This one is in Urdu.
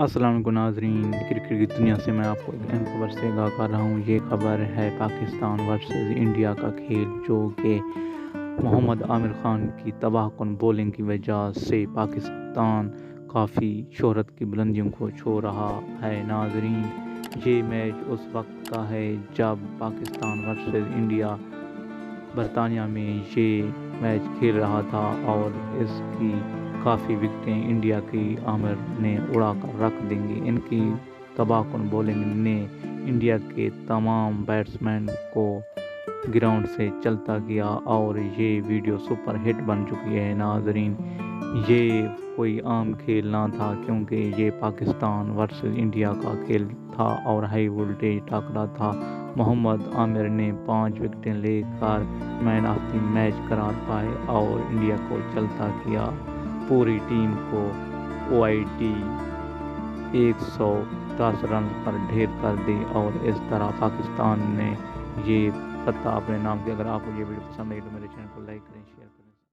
السلام علیکم ناظرین، کرکٹ کی دنیا سے میں آپ کو ایک اہم خبر سے آگاہ کر رہا ہوں۔ یہ خبر ہے پاکستان ورسز انڈیا کا کھیل، جو کہ محمد عامر خان کی تباہ کن بولنگ کی وجہ سے پاکستان کافی شہرت کی بلندیوں کو چھو رہا ہے۔ ناظرین، یہ میچ اس وقت کا ہے جب پاکستان ورسز انڈیا برطانیہ میں یہ میچ کھیل رہا تھا، اور اس کی کافی وکٹیں انڈیا کی عامر نے اڑا کر رکھ دیں۔ ان کی تباہ کن بولنگ نے انڈیا کے تمام بیٹسمین کو گراؤنڈ سے چلتا کیا، اور یہ ویڈیو سپر ہٹ بن چکی ہے۔ ناظرین، یہ کوئی عام کھیل نہ تھا، کیونکہ یہ پاکستان ورسز انڈیا کا کھیل تھا اور ہائی وولٹیج ٹاکرا تھا۔ محمد عامر نے 5 وکٹیں لے کر مین آف دی میچ قرار پائے اور انڈیا کو چلتا کیا۔ پوری ٹیم کو ODI 110 رنز پر ڈھیر کر دی، اور اس طرح پاکستان نے یہ فتح اپنے نام کیا۔ اگر آپ کو یہ ویڈیو پسند آئی تو میرے چینل کو لائک کریں، شیئر کریں۔